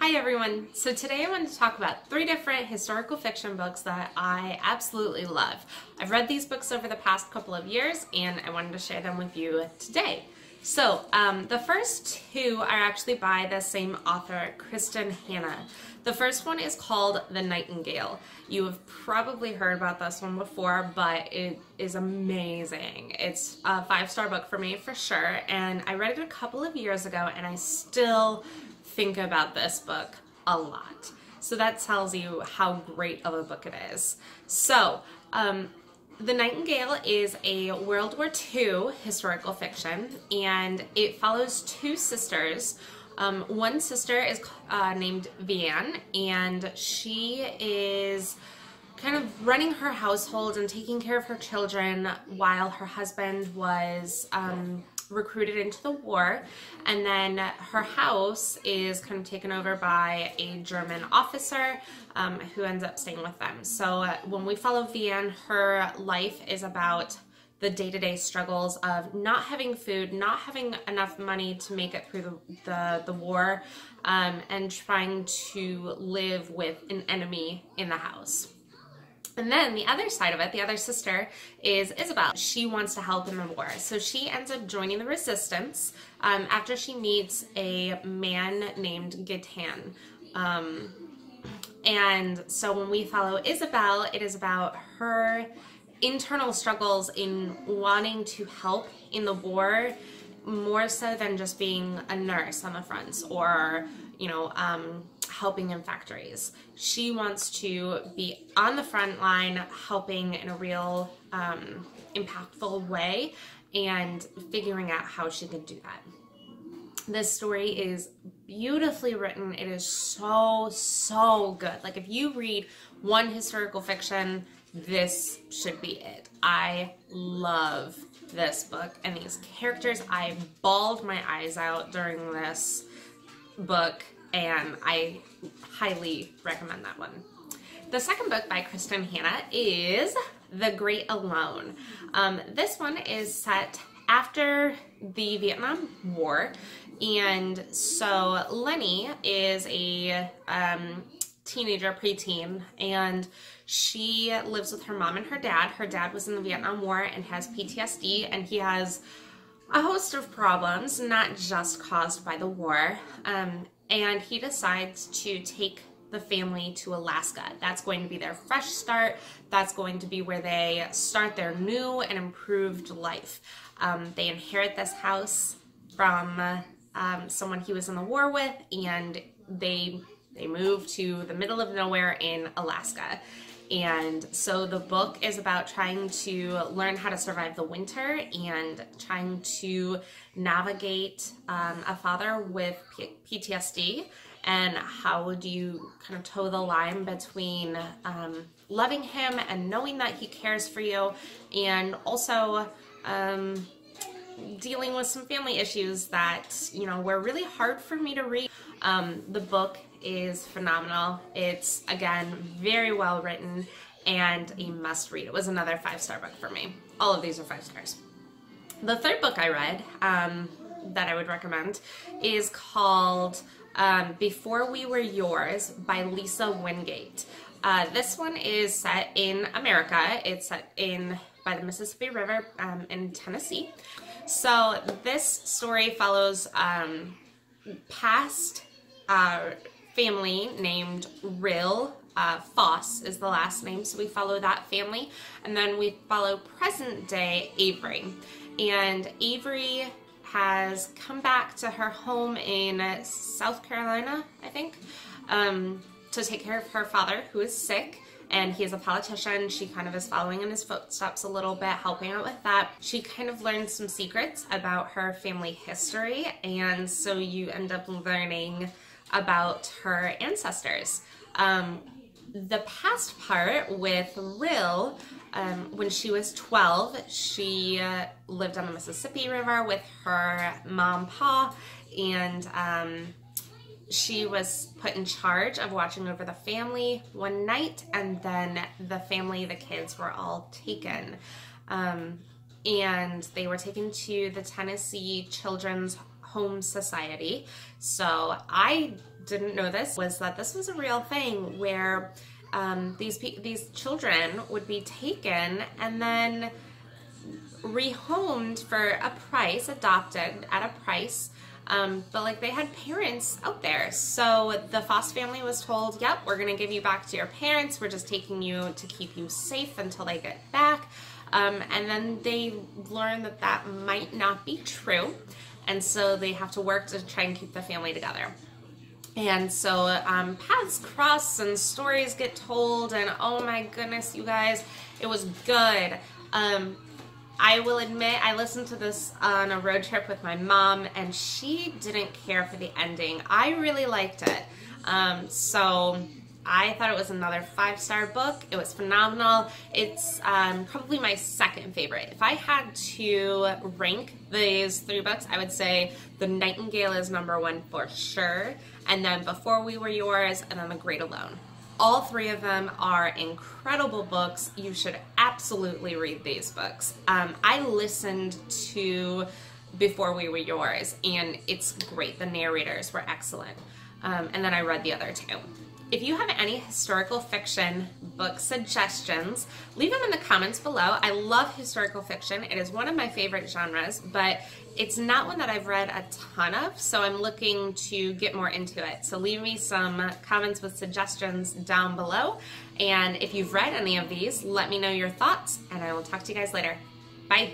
Hi everyone! So today I wanted to talk about 3 different historical fiction books that I absolutely love. I've read these books over the past couple of years and I wanted to share them with you today. So the first 2 are actually by the same author, Kristen Hanna. The first one is called The Nightingale. You have probably heard about this one before, but it is amazing. It's a 5-star book for me for sure, and I read it a couple of years ago and I still think about this book a lot. So that tells you how great of a book it is. So, The Nightingale is a World War II historical fiction, and it follows 2 sisters. One sister is named Vianne, and she is kind of running her household and taking care of her children while her husband was recruited into the war, and then her house is kind of taken over by a German officer who ends up staying with them. So when we follow Vianne, her life is about the day-to-day struggles of not having food, not having enough money to make it through the war, and trying to live with an enemy in the house. And then the other side of it, the other sister, is Isabel. She wants to help in the war. So she ends up joining the resistance after she meets a man named Gitan. And so when we follow Isabel, it is about her internal struggles in wanting to help in the war, more so than just being a nurse on the fronts or, you know, helping in factories. She wants to be on the front line, helping in a real impactful way and figuring out how she could do that. This story is beautifully written. It is so good. Like, if you read one historical fiction, this should be it. I love this book and these characters. I bawled my eyes out during this book, and I highly recommend that one. The second book by Kristen Hanna is The Great Alone. This one is set after the Vietnam War, and so Lenny is a teenager, preteen, and she lives with her mom and her dad. Her dad was in the Vietnam War and has PTSD, and he has a host of problems, not just caused by the war. And he decides to take the family to Alaska. That's going to be their fresh start. That's going to be where they start their new and improved life. They inherit this house from someone he was in the war with, and they move to the middle of nowhere in Alaska. And so the book is about trying to learn how to survive the winter and trying to navigate a father with PTSD, and how do you kind of toe the line between loving him and knowing that he cares for you, and also dealing with some family issues that, you know, were really hard for me to read. The book is phenomenal. It's, again, very well written and a must read. It was another 5-star book for me. All of these are 5 stars. The third book I read that I would recommend is called Before We Were Yours by Lisa Wingate. This one is set in America. It's set by the Mississippi River in Tennessee. So this story follows past family named Rill. Foss is the last name, so we follow that family. And then we follow present day Avery. And Avery has come back to her home in South Carolina, I think, to take care of her father, who is sick. And he is a politician. She kind of is following in his footsteps a little bit, helping out with that. She kind of learns some secrets about her family history, and so you end up learning about her ancestors. The past part with Rill, when she was 12, she lived on the Mississippi River with her mom, Pa, and she was put in charge of watching over the family one night, and then the family, the kids, were all taken. And they were taken to the Tennessee Children's Home Society. So I didn't know this was that this was a real thing where these children would be taken and then rehomed for a price, adopted at a price, but like they had parents out there. So the foster family was told, yep, we're gonna give you back to your parents, we're just taking you to keep you safe until they get back. And then they learn that that might not be true, and so they have to work to try and keep the family together. And so paths cross and stories get told, and oh my goodness, you guys, it was good. I will admit, I listened to this on a road trip with my mom, and she didn't care for the ending. I really liked it. So I thought it was another 5-star book. It was phenomenal. It's probably my second favorite. If I had to rank these 3 books, I would say The Nightingale is #1 for sure, and then Before We Were Yours, and then The Great Alone. All 3 of them are incredible books. You should absolutely read these books. I listened to Before We Were Yours, and it's great. The narrators were excellent. And then I read the other 2. If you have any historical fiction book suggestions, leave them in the comments below. I love historical fiction. It is one of my favorite genres, but it's not one that I've read a ton of, so I'm looking to get more into it. So leave me some comments with suggestions down below. And if you've read any of these, let me know your thoughts, and I will talk to you guys later. Bye.